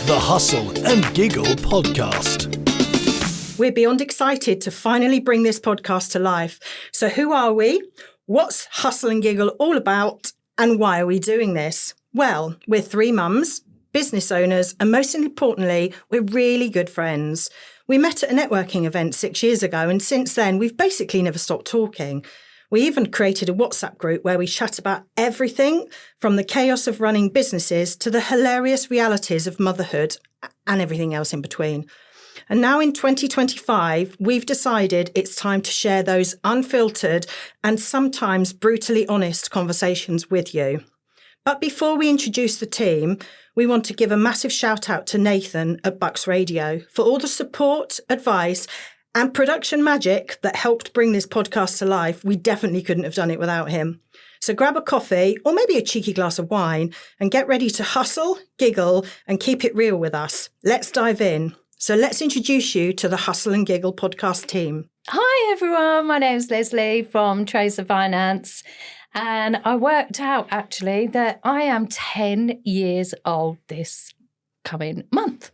the Hustle and Giggle podcast. We're beyond excited to finally bring this podcast to life. So who are we? What's Hustle and Giggle all about? And why are we doing this? Well, we're three mums, business owners, and most importantly, we're really good friends. We met at a networking event 6 years ago, and since then, we've basically never stopped talking. We even created a WhatsApp group where we chat about everything from the chaos of running businesses to the hilarious realities of motherhood and everything else in between. And now in 2025, we've decided it's time to share those unfiltered and sometimes brutally honest conversations with you. But before we introduce the team, we want to give a massive shout out to Nathan at Bucks Radio for all the support, advice, and production magic that helped bring this podcast to life. We definitely couldn't have done it without him. So grab a coffee or maybe a cheeky glass of wine and get ready to hustle, giggle, and keep it real with us. Let's dive in. So let's introduce you to the Hustle and Giggle podcast team. Hi everyone, my name's Lesley from Tracer Finance, and I worked out actually that I am 10 years old this coming month,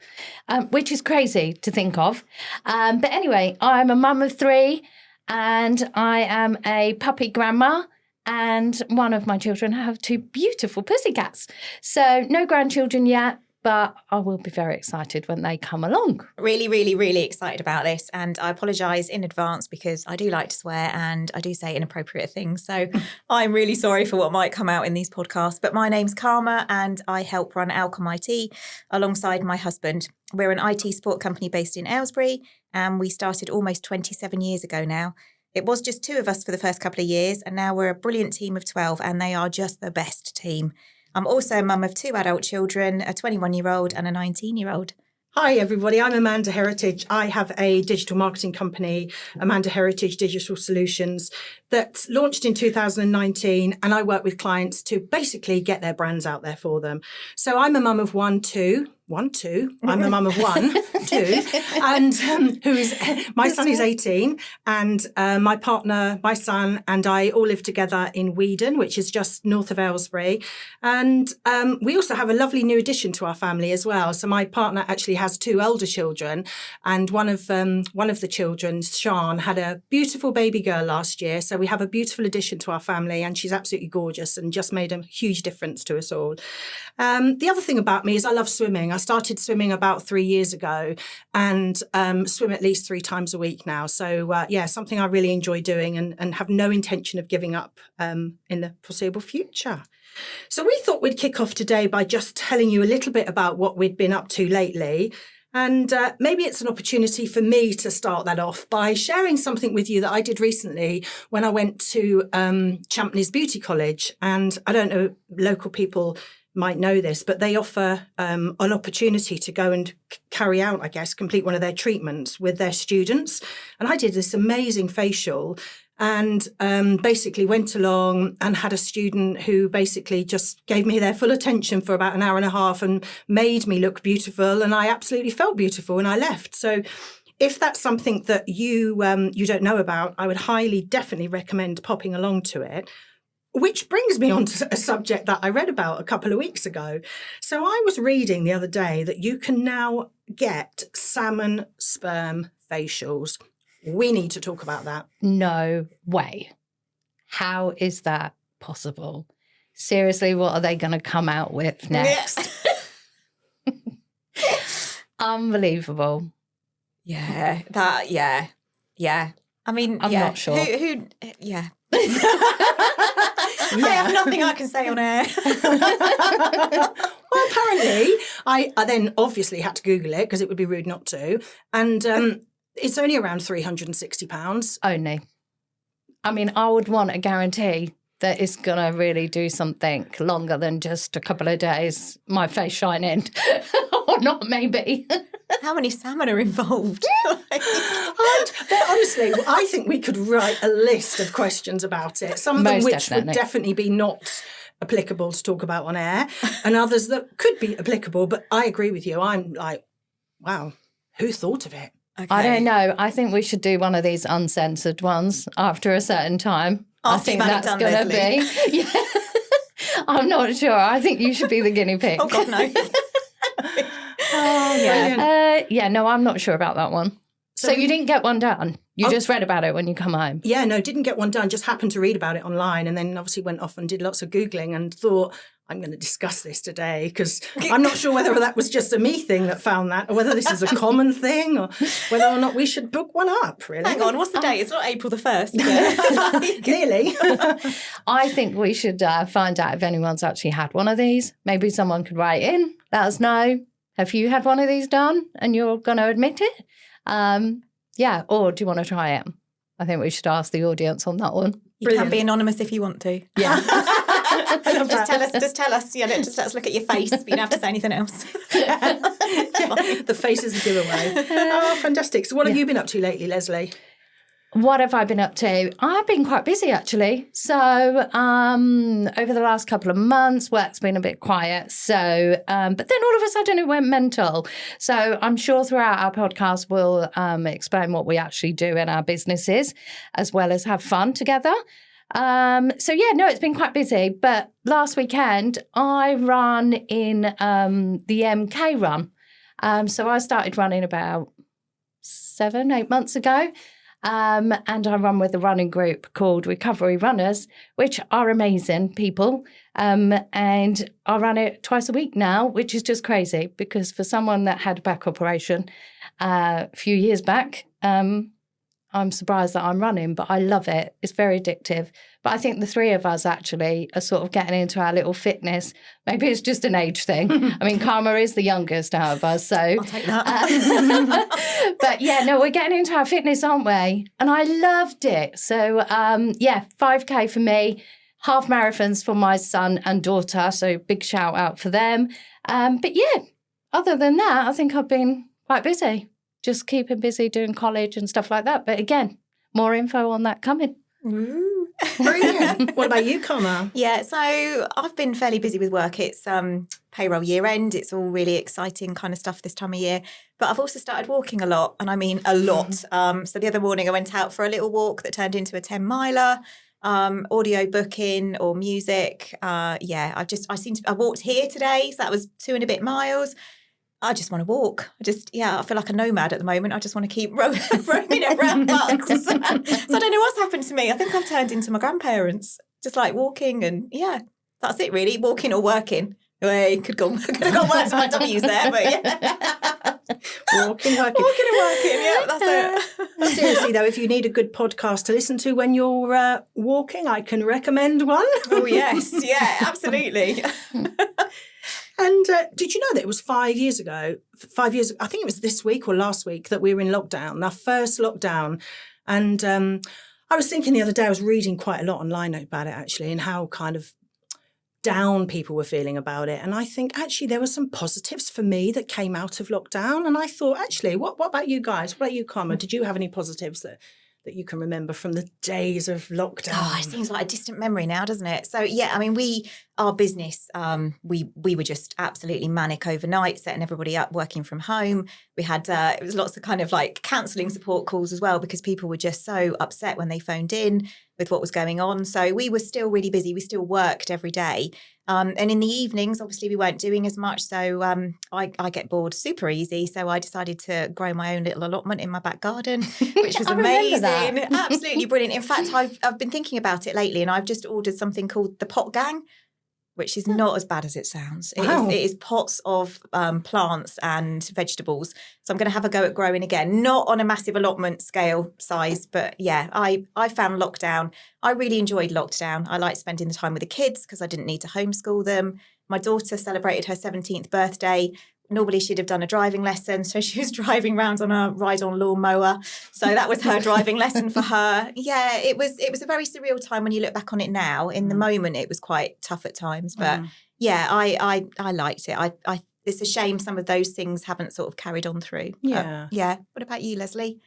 which is crazy to think of. But anyway, I'm a mum of three and I am a puppy grandma, and one of my children have two beautiful pussycats. So no grandchildren yet, but I will be very excited when they come along. Really excited about this. And I apologise in advance because I do like to swear and I do say inappropriate things. So I'm really sorry for what might come out in these podcasts. But my name's Karma and I help run Alcom IT alongside my husband. We're an IT support company based in Aylesbury and we started almost 27 years ago now. It was just two of us for the first couple of years and now we're a brilliant team of 12 and they are just the best team. I'm also a mum of two adult children, a 21-year-old and a 19-year-old. Hi, everybody. I'm Amanda Heritage. I have a digital marketing company, Amanda Heritage Digital Solutions, that's launched in 2019. And I work with clients to basically get their brands out there for them. So I'm a mum of two. I'm a mum of two. And my son is 18 and my partner, my son and I all live together in Weedon, which is just north of Aylesbury. And we also have a lovely new addition to our family as well. So my partner actually has two older children and one of the children, Sean, had a beautiful baby girl last year. So we have a beautiful addition to our family and she's absolutely gorgeous and just made a huge difference to us all. The other thing about me is I love swimming. I started swimming about 3 years ago and swim at least 3 times a week now. So, something I really enjoy doing and have no intention of giving up in the foreseeable future. So we thought we'd kick off today by just telling you a little bit about what we'd been up to lately. And maybe it's an opportunity for me to start that off by sharing something with you that I did recently when I went to Champneys Beauty College. And I don't know, local people might know this, but they offer an opportunity to go and carry out, complete one of their treatments with their students. And I did this amazing facial and basically went along and had a student who basically just gave me their full attention for about an hour and a half and made me look beautiful. And I absolutely felt beautiful when I left. So if that's something that you don't know about, I would definitely recommend popping along to it. Which brings me on to a subject that I read about a couple of weeks ago. So I was reading the other day that you can now get salmon sperm facials. We need to talk about that. No way. How is that possible? Seriously, what are they going to come out with next? Unbelievable. Yeah. I mean, I'm not sure. Yeah. I have nothing I can say on air. Well, apparently, I then obviously had to Google it because it would be rude not to. And it's only around £360. Only. I mean, I would want a guarantee that it's going to really do something longer than just a couple of days, my face shining. Or not, maybe. How many salmon are involved? Honestly, I think we could write a list of questions about it. Some of them which would definitely be not applicable to talk about on air, and others that could be applicable. But I agree with you. I'm like, wow, who thought of it? Okay. I don't know. I think we should do one of these uncensored ones after a certain time. I think that's going to be. Yeah. I'm not sure. I think you should be the guinea pig. Oh, God, no. No, I'm not sure about that one. So you didn't get one done? You just read about it when you come home? Yeah, no, didn't get one done. Just happened to read about it online, and then obviously went off and did lots of Googling and thought, I'm going to discuss this today, because I'm not sure whether that was just a me thing that found that, or whether this is a common thing, or whether or not we should book one up, really. Hang on, what's the date? It's not April the 1st, is it? Nearly. I think we should find out if anyone's actually had one of these. Maybe someone could write in, let us know. Have you had one of these done and you're going to admit it? Or do you want to try it? I think we should ask the audience on that one. You can be anonymous if you want to. Yeah. Just tell us. Yeah, just let us look at your face. But you don't have to say anything else. The face is a giveaway. Oh, fantastic. So what have you been up to lately, Lesley? What have I been up to? I've been quite busy, actually. So over the last couple of months, work's been a bit quiet. So, but then all of a sudden it went mental. So I'm sure throughout our podcast, we'll explain what we actually do in our businesses, as well as have fun together. It's been quite busy. But last weekend, I ran in the MK run. So I started running about 7-8 months ago. And I run with a running group called Recovery Runners, which are amazing people. And I run it twice a week now, which is just crazy, because for someone that had a back operation a few years back, I'm surprised that I'm running, but I love it. It's very addictive. But I think the three of us actually are sort of getting into our little fitness. Maybe it's just an age thing. I mean, Karma is the youngest out of us, so I'll take that. But we're getting into our fitness, aren't we? And I loved it. So 5K for me, half marathons for my son and daughter. So big shout out for them. Other than that, I think I've been quite busy. Just keeping busy doing college and stuff like that. But again, more info on that coming. Ooh. Brilliant. What about you, Karma? Yeah, so I've been fairly busy with work. It's payroll year end. It's all really exciting kind of stuff this time of year. But I've also started walking a lot, and I mean a lot. So the other morning I went out for a little walk that turned into a 10-miler. Audio booking or music. I walked here today, so that was 2 and a bit miles. I just want to walk. I feel like a nomad at the moment. I just want to keep roaming around parks. So I don't know what's happened to me. I think I've turned into my grandparents, just like walking, and that's it really, walking or working. Well, could have gone worse my W's there, but yeah. Walking, working. Walking and working, yeah, that's it. Seriously though, if you need a good podcast to listen to when you're walking, I can recommend one. Oh yes, yeah, absolutely. And did you know that it was 5 years ago, I think it was this week or last week, that we were in lockdown, our first lockdown. And I was thinking the other day, I was reading quite a lot online about it actually, and how kind of down people were feeling about it. And I think actually there were some positives for me that came out of lockdown. And I thought, actually, what about you guys? What about you, Karma? Did you have any positives that you can remember from the days of lockdown? Oh, it seems like a distant memory now, doesn't it? So, yeah, I mean, our business, we were just absolutely manic overnight, setting everybody up, working from home. We had, it was lots of kind of like counselling support calls as well, because people were just so upset when they phoned in with what was going on. So we were still really busy. We still worked every day. And in the evenings, obviously, we weren't doing as much. So I get bored super easy. So I decided to grow my own little allotment in my back garden, which was amazing. Absolutely brilliant. In fact, I've been thinking about it lately, and I've just ordered something called the Pot Gang, which is not as bad as it sounds. It is pots of plants and vegetables. So I'm going to have a go at growing again, not on a massive allotment scale size, but yeah, I found lockdown. I really enjoyed lockdown. I liked spending the time with the kids because I didn't need to homeschool them. My daughter celebrated her 17th birthday. Normally she'd have done a driving lesson, so she was driving around on a ride-on lawnmower. So that was her driving lesson for her. Yeah, it was a very surreal time when you look back on it now. In the moment, it was quite tough at times, but yeah, I liked it. I it's a shame some of those things haven't sort of carried on through. Yeah. Yeah. What about you, Lesley?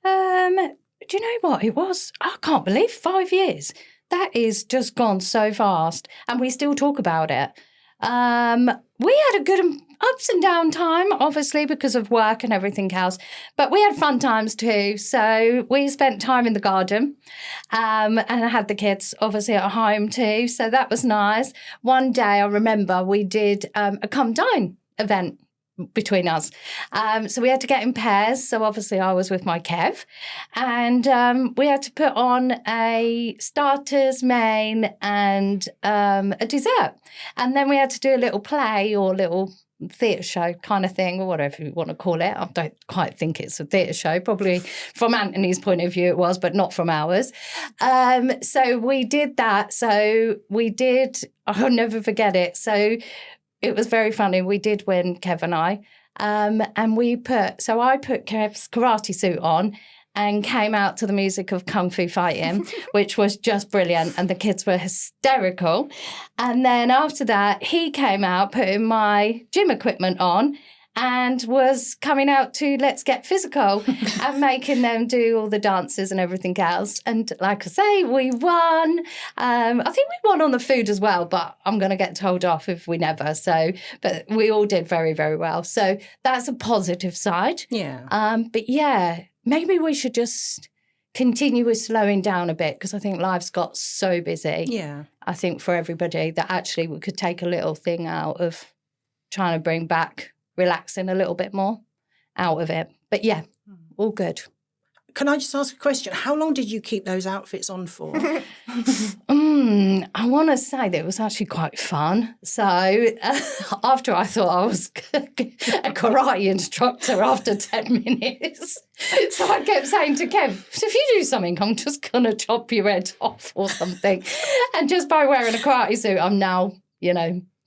Do you know what it was? I can't believe 5 years. That is just gone so fast, and we still talk about it. We had a good ups and down time, obviously, because of work and everything else. But we had fun times too. So we spent time in the garden and I had the kids obviously at home too. So that was nice. One day I remember we did a come dine event. between us. So we had to get in pairs. So obviously I was with my Kev, and we had to put on a starters, main, and a dessert. And then we had to do a little play or little theatre show kind of thing, or whatever you want to call it. I don't quite think it's a theatre show. Probably from Anthony's point of view it was, but not from ours. So we did that. I'll never forget it. So it was very funny. We did win, Kev and I. And I put Kev's karate suit on and came out to the music of Kung Fu Fighting, which was just brilliant. And the kids were hysterical. And then after that, he came out putting my gym equipment on and was coming out to Let's Get Physical and making them do all the dances and everything else. And like I say, we won. I think we won on the food as well, but I'm going to get told off if we never. So, but we all did very, very well. So that's a positive side. Yeah. But yeah, maybe we should just continue with slowing down a bit, because I think life's got so busy. Yeah. I think for everybody that actually we could take a little thing out of trying to bring back relaxing a little bit more out of it. But yeah, all good. Can I just ask a question? How long did you keep those outfits on for? I want to say that it was actually quite fun. So after I thought I was a karate instructor after 10 minutes. So I kept saying to Kev, if you do something, I'm just going to chop your head off or something. And just by wearing a karate suit, I'm now,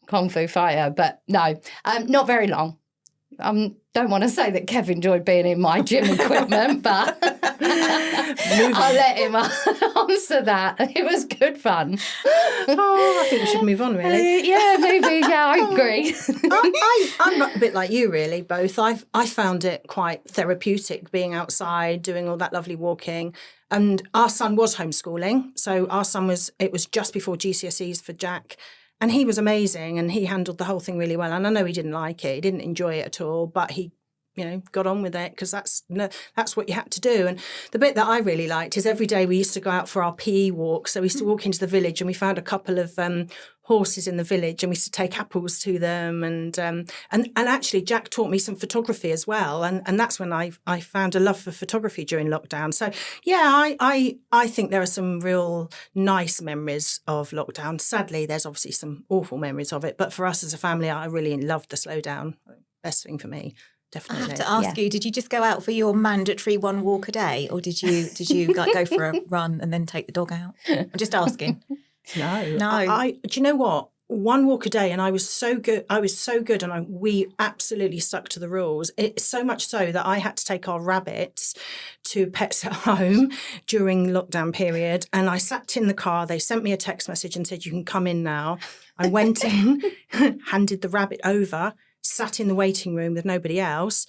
Kung Fu fighter. But no, not very long. Don't want to say that Kev enjoyed being in my gym equipment, but I'll let him answer that. It was good fun. Oh, I think we should move on, really. Yeah, maybe. Yeah, I agree. I'm a bit like you, really, both. I found it quite therapeutic being outside, doing all that lovely walking. And our son was homeschooling. So it was just before GCSEs for Jack. And he was amazing, and he handled the whole thing really well. And I know he didn't like it. He didn't enjoy it at all, but he, got on with it, because that's what you had to do. And the bit that I really liked is every day we used to go out for our PE walk. So we used to walk into the village, and we found a couple of horses in the village, and we used to take apples to them. And actually Jack taught me some photography as well. And that's when I found a love for photography during lockdown. So yeah, I think there are some real nice memories of lockdown. Sadly, there's obviously some awful memories of it. But for us as a family, I really loved the slowdown. Best thing for me. Definitely. I have to ask you, did you just go out for your mandatory one walk a day, or did you go for a run and then take the dog out? I'm just asking. No. No. Do you know what? One walk a day, and I was so good. And we absolutely stuck to the rules. It's so much so that I had to take our rabbits to Pets at Home during lockdown period. And I sat in the car. They sent me a text message and said, "You can come in now." I went in, handed the rabbit over, sat in the waiting room with nobody else,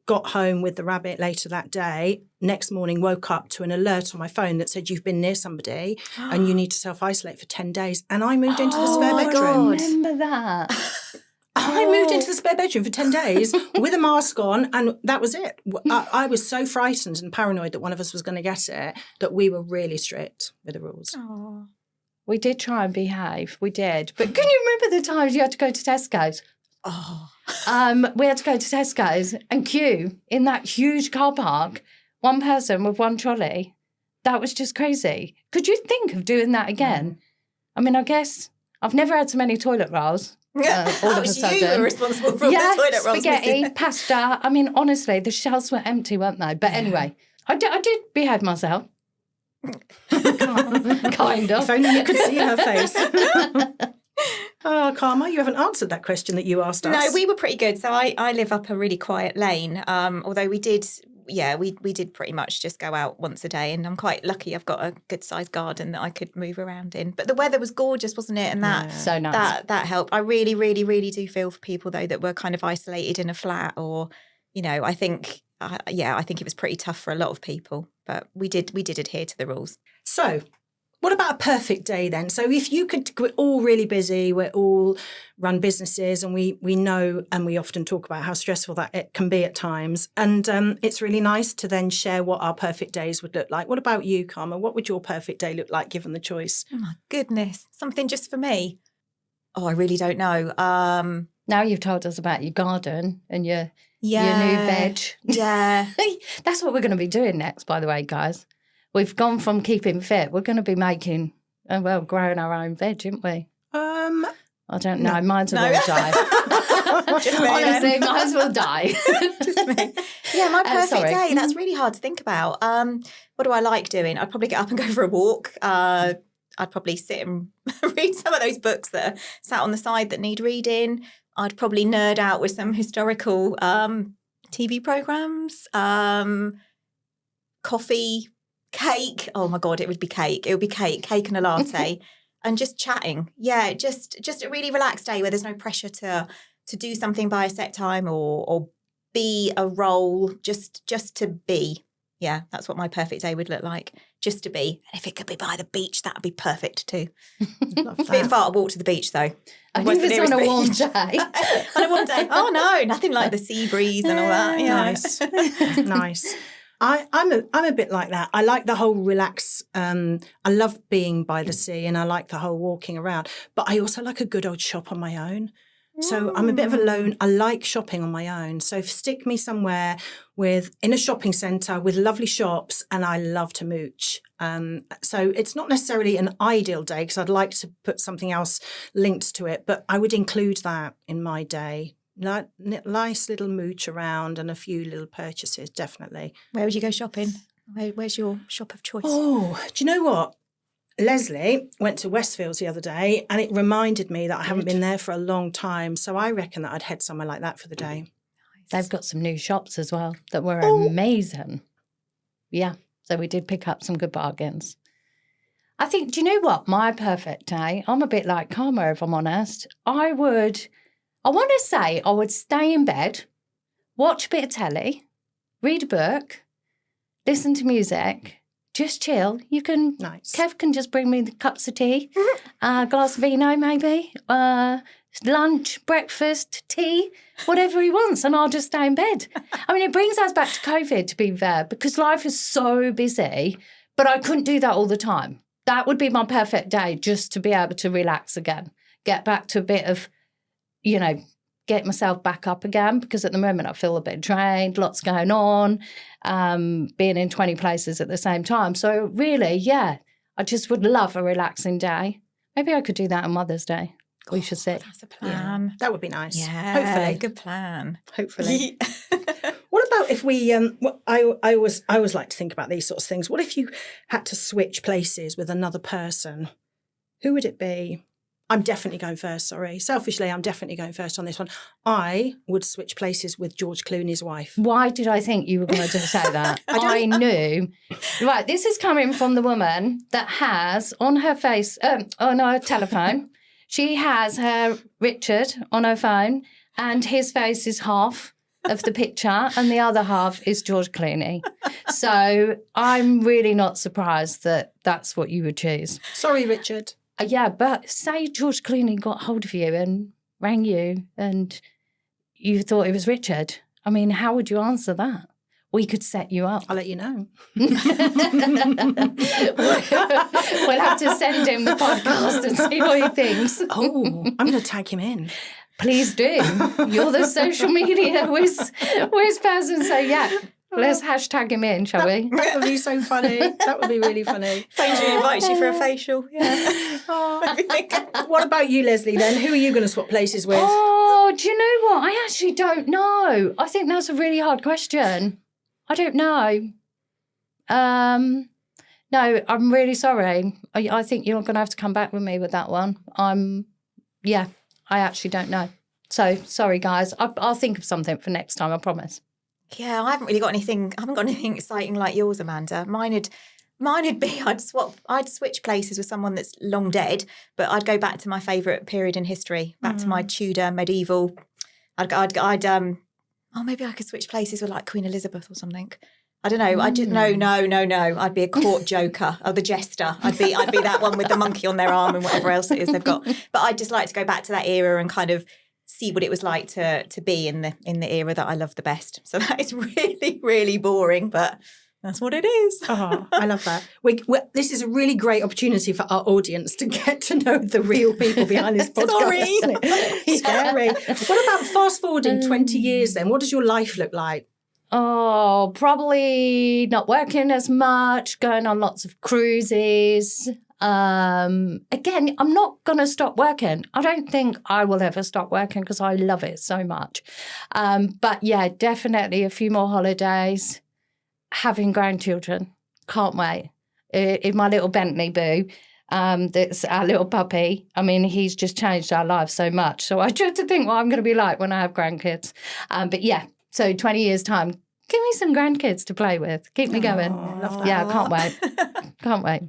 got home with the rabbit later that day. Next morning, woke up to an alert on my phone that said, "You've been near somebody and you need to self-isolate for 10 days. And I moved into the spare bedroom. I remember that. I moved into the spare bedroom for 10 days with a mask on, and that was it. I was so frightened and paranoid that one of us was going to get it that we were really strict with the rules. Oh. We did try and behave. We did. But can you remember the times you had to go to Tesco's? Oh. We had to go to Tesco's and queue in that huge car park, one person with one trolley. That was just crazy. Could you think of doing that again? I mean, I guess I've never had so many toilet rolls. All of a sudden. You were responsible for all the toilet rolls. Spaghetti, pasta. I mean, honestly, the shelves were empty, weren't they? But anyway, I did behave myself. Kind of. If only you could see her face. Oh, Karma, you haven't answered that question that you asked us. No, we were pretty good. So I live up a really quiet lane. Although we did pretty much just go out once a day, and I'm quite lucky. I've got a good sized garden that I could move around in. But the weather was gorgeous, wasn't it? And that so nice. That helped. I really, really, really do feel for people though that were kind of isolated in a flat, or I think it was pretty tough for a lot of people. But we did adhere to the rules. So, what about a perfect day then? So if we're all really busy, we're all run businesses, and we know, and we often talk about how stressful that it can be at times. And it's really nice to then share what our perfect days would look like. What about you, Karma? What would your perfect day look like given the choice? Oh my goodness. Something just for me. Oh, I really don't know. Now you've told us about your garden and your new veg. Yeah. That's what we're going to be doing next, by the way, guys. We've gone from keeping fit. We're going to be making, growing our own veg, aren't we? I don't know. Mine's will die. Just me, honestly, mine's will die. Just me. Yeah, my perfect sorry. day. That's really hard to think about. What do I like doing? I'd probably get up and go for a walk. I'd probably sit and read some of those books that are sat on the side that need reading. I'd probably nerd out with some historical TV programmes. Coffee, cake. Oh my God, it would be cake. It would be cake and a latte. And just chatting. Yeah, just a really relaxed day where there's no pressure to do something by a set time or be a role, just to be. Yeah, that's what my perfect day would look like, just to be. And if it could be by the beach, that would be perfect too. Love that. Bit far to walk to the beach though. I think it's on a warm day. On a warm day. Oh no, nothing like the sea breeze and all that. Yeah. Nice. Nice. I'm a bit like that. I like the whole relax. I love being by the sea and I like the whole walking around. But I also like a good old shop on my own. So I'm a bit of a lone. I like shopping on my own. So stick me somewhere in a shopping centre with lovely shops, and I love to mooch. So it's not necessarily an ideal day because I'd like to put something else linked to it, but I would include that in my day. Nice little mooch around and a few little purchases, definitely. Where would you go shopping? Where's your shop of choice? Oh, do you know what? Lesley went to Westfields the other day and it reminded me that I haven't been there for a long time. So I reckon that I'd head somewhere like that for the day. They've got some new shops as well that were amazing. Yeah, so we did pick up some good bargains. I think, do you know what? My perfect day, I'm a bit like Karma, if I'm honest. I want to say I would stay in bed, watch a bit of telly, read a book, listen to music, just chill. Nice. Kev can just bring me the cups of tea, a glass of vino maybe, lunch, breakfast, tea, whatever he wants, and I'll just stay in bed. I mean, it brings us back to COVID, to be fair, because life is so busy, but I couldn't do that all the time. That would be my perfect day, just to be able to relax again, get back to a bit of, get myself back up again, because at the moment I feel a bit drained, lots going on, being in 20 places at the same time. So really, yeah, I just would love a relaxing day. Maybe I could do that on Mother's Day. We should see. That's a plan. Yeah, that would be nice. Yeah, hopefully. good plan. Hopefully. What about if we? I always like to think about these sorts of things. What if you had to switch places with another person? Who would it be? I'm definitely going first, sorry. Selfishly, I'm definitely going first on this one. I would switch places with George Clooney's wife. Why did I think you were going to say that? I knew. Right, this is coming from the woman that has on her face, on her telephone, she has her Richard on her phone and his face is half of the picture and the other half is George Clooney. So I'm really not surprised that that's what you would choose. Sorry, Richard. Yeah, but say George Clooney got hold of you and rang you and you thought it was Richard. I mean, how would you answer that? We could set you up. I'll let you know. We'll have to send him the podcast and see what he thinks. Oh, I'm going to tag him in. Please do. You're the social media whiz person. So, yeah, let's hashtag him in, shall we? That would be so funny. That would be really funny. Andrew invites you for a facial. Yeah. What about you, Lesley, then? Who are you going to swap places with? Oh, do you know what? I actually don't know. I think that's a really hard question. I don't know. No, I'm really sorry. I think you're going to have to come back with me with that one. I actually don't know. So, sorry, guys. I'll think of something for next time, I promise. Yeah, I haven't really got anything. I haven't got anything exciting like yours, Amanda. Mine'd be I'd switch places with someone that's long dead, but I'd go back to my favourite period in history, back to my Tudor medieval. Maybe I could switch places with like Queen Elizabeth or something. I don't know. I just no. I'd be a court joker or the jester. I'd be that one with the monkey on their arm and whatever else it is they've got. But I'd just like to go back to that era and kind of see what it was like to be in the era that I love the best. So that is really, really boring, but That's what it is. Oh, I love that. This is a really great opportunity for our audience to get to know the real people behind this podcast. Sorry. Isn't it? Scary. What about fast forwarding 20 years then? What does your life look like? Oh, probably not working as much, going on lots of cruises. Again, I'm not going to stop working. I don't think I will ever stop working because I love it so much. But yeah, definitely a few more holidays. Having grandchildren, can't wait. In my little Bentley boo, that's our little puppy. I mean, he's just changed our lives so much. So I try to think what I'm going to be like when I have grandkids. But yeah, so 20 years' time, give me some grandkids to play with. Keep me going. Love that. Yeah, can't wait. Can't wait.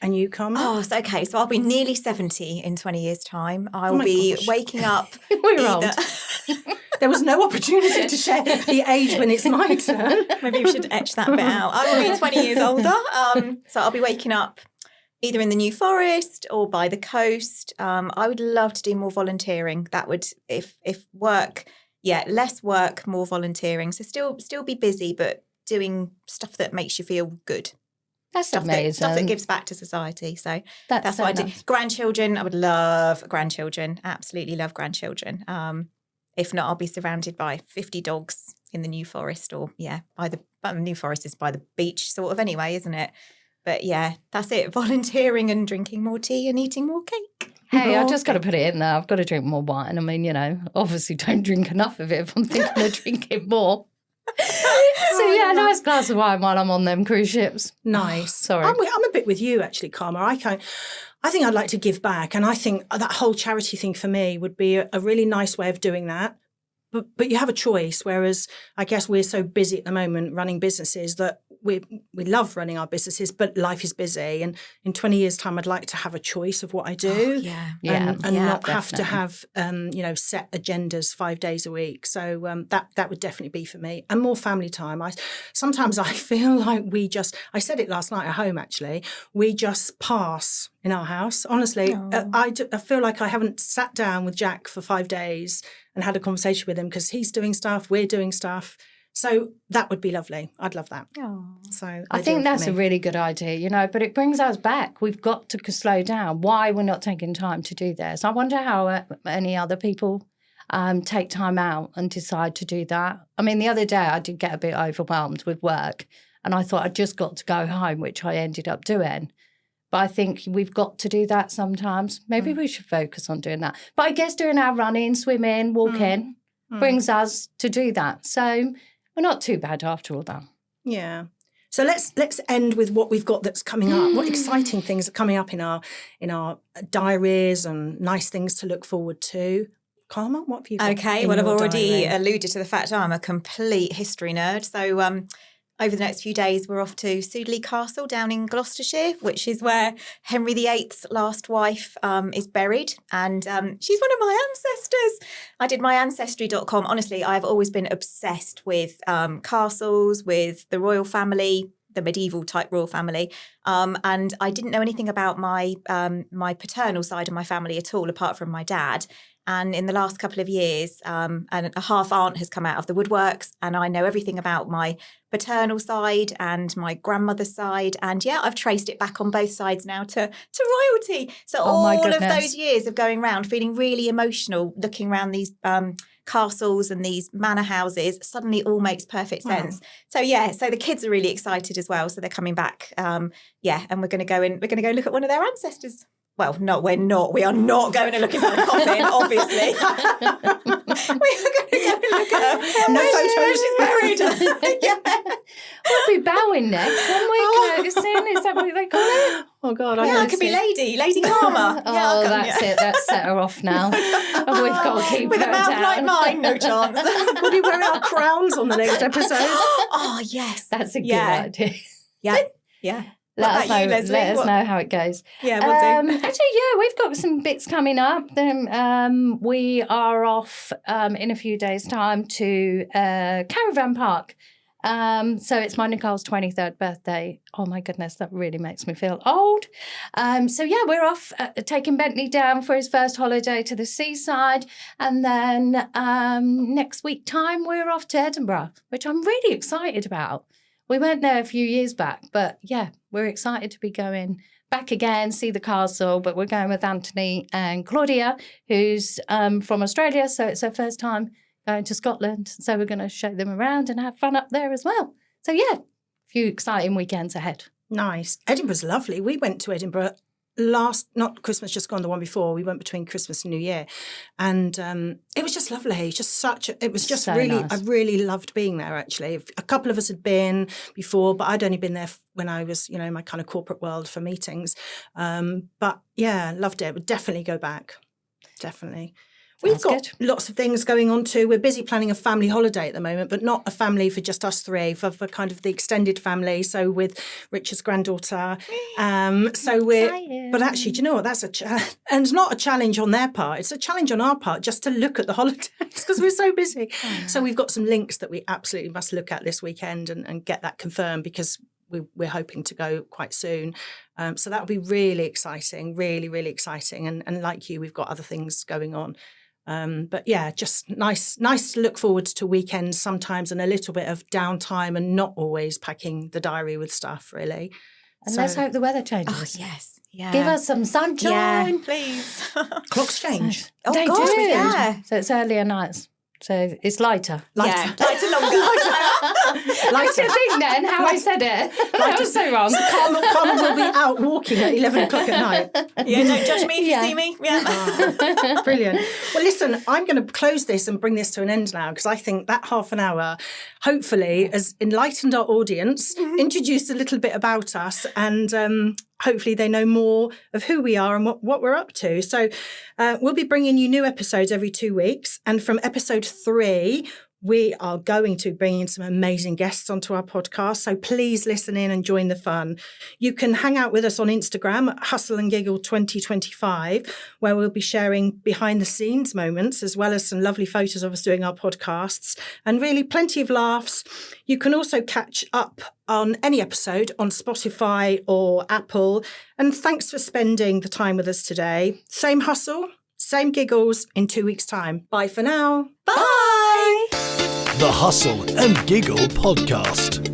And you, Carmen? Oh, so okay. So I'll be nearly 70 in 20 years' time. I will be waking up. We're old. There was no opportunity to share the age when it's my turn. Maybe we should etch that bit out. I will be 20 years older. So I'll be waking up either in the New Forest or by the coast. I would love to do more volunteering. That would, if work, less work, more volunteering. So still be busy, but doing stuff that makes you feel good. That's amazing. Stuff that gives back to society. So that's so what I do. nice. Grandchildren, I would love grandchildren. Absolutely love grandchildren. If not, I'll be surrounded by 50 dogs in the New Forest or, the New Forest is by the beach sort of anyway, isn't it? But yeah, that's it. Volunteering and drinking more tea and eating more cake. Hey, I just got to put it in there. I've got to drink more wine. I mean, obviously don't drink enough of it if I'm thinking of drinking more. So yeah, nice glass of wine while I'm on them cruise ships. Nice. Sorry. I'm a bit with you actually, Karma. I think I'd like to give back, and I think that whole charity thing for me would be a really nice way of doing that. But you have a choice, whereas I guess we're so busy at the moment running businesses that we love running our businesses, but life is busy. And in 20 years' time, I'd like to have a choice of what I do. And not have to have, set agendas 5 days a week. So that would definitely be for me. And more family time. Sometimes I feel like I said it last night at home, actually, we just pass in our house. Honestly, I feel like I haven't sat down with Jack for 5 days and had a conversation with him because he's doing stuff, we're doing stuff. So that would be lovely. I'd love that. Oh. So I think that's a really good idea, but it brings us back. We've got to slow down. Why we're not taking time to do this? I wonder how any other people take time out and decide to do that. I mean, the other day I did get a bit overwhelmed with work and I thought I'd just got to go home, which I ended up doing. But I think we've got to do that sometimes. Maybe we should focus on doing that. But I guess doing our running, swimming, walking brings us to do that. So we're not too bad after all that. Yeah. So let's end with what we've got that's coming up. What exciting things are coming up in our diaries and nice things to look forward to. Karma, what have you got? Okay, well, I've already alluded to the fact that I'm a complete history nerd. So over the next few days, we're off to Sudeley Castle down in Gloucestershire, which is where Henry VIII's last wife is buried. And she's one of my ancestors. I did my ancestry.com. Honestly, I've always been obsessed with castles, with the royal family, the medieval type royal family. And I didn't know anything about my paternal side of my family at all, apart from my dad. And in the last couple of years, and a half aunt has come out of the woodworks, and I know everything about my paternal side and my grandmother's side. And I've traced it back on both sides now to royalty. So all of those years of going around, feeling really emotional, looking around these castles and these manor houses, suddenly all makes perfect sense. So so the kids are really excited as well. So they're coming back. And we're going to go look at one of their ancestors. Well, no, we're not. We are not going to look inside a coffin, obviously. We are going to go look at her. No photos, she's buried. We'll be bowing next, won't we? Curtsing, is that what they call it? Oh, God. I could be Lady Karma. That's it. That's set her off now. Oh, we've got to keep with her a mouth down. like mine, no chance. We'll be wearing our crowns on the next episode. Oh, yes. That's a good idea. Yeah. Let you, Lesley? Let us know how it goes. Yeah, we'll do. Actually, we've got some bits coming up. Then we are off in a few days' time to Caravan Park. So it's my Nicole's 23rd birthday. Oh, my goodness, that really makes me feel old. We're off taking Bentley down for his first holiday to the seaside. And then next week time, we're off to Edinburgh, which I'm really excited about. We went there a few years back, but yeah, we're excited to be going back again, see the castle, but we're going with Anthony and Claudia, who's from Australia, so it's their first time going to Scotland. So we're going to show them around and have fun up there as well. So yeah, a few exciting weekends ahead. Nice. Edinburgh's lovely. We went to Edinburgh not Christmas just gone, the one before. We went between Christmas and New Year, and it was just lovely. It was just So really nice. I really loved being there. Actually, a couple of us had been before, but I'd only been there when I was, in my kind of corporate world for meetings. But yeah, loved it. Would definitely go back. Definitely. We've Sounds got good. lots of things going on too. We're busy planning a family holiday at the moment, but not a family for just us three, for kind of the extended family. So with Richard's granddaughter. But actually, do you know what? That's and it's not a challenge on their part. It's a challenge on our part just to look at the holidays because we're so busy. So we've got some links that we absolutely must look at this weekend and get that confirmed because we're hoping to go quite soon. So that'll be really exciting, really, really exciting. And like you, we've got other things going on. But yeah, just nice to look forward to weekends sometimes and a little bit of downtime and not always packing the diary with stuff, really. And let's hope the weather changes. Oh, yes. Yeah. Give us some sunshine. Yeah, please. Clocks change. Oh, They God, do. yeah. So it's earlier nights. So it's lighter. Yeah, lighter longer. That's the thing then, how I said it. That was so wrong. Carmen will be out walking at 11 o'clock at night. Yeah, don't judge me if Yeah. you see me. Yeah. Brilliant. Well, listen, I'm going to close this and bring this to an end now because I think that half an hour hopefully has enlightened our audience, introduced a little bit about us, and hopefully they know more of who we are and what we're up to. So we'll be bringing you new episodes every 2 weeks. And from episode 3, we are going to bring in some amazing guests onto our podcast. So please listen in and join the fun. You can hang out with us on Instagram at Hustle and Giggle 2025, where we'll be sharing behind the scenes moments, as well as some lovely photos of us doing our podcasts and really plenty of laughs. You can also catch up on any episode on Spotify or Apple. And thanks for spending the time with us today. Same hustle, same giggles in 2 weeks' time. Bye for now. Bye. The Hustle and Giggle Podcast.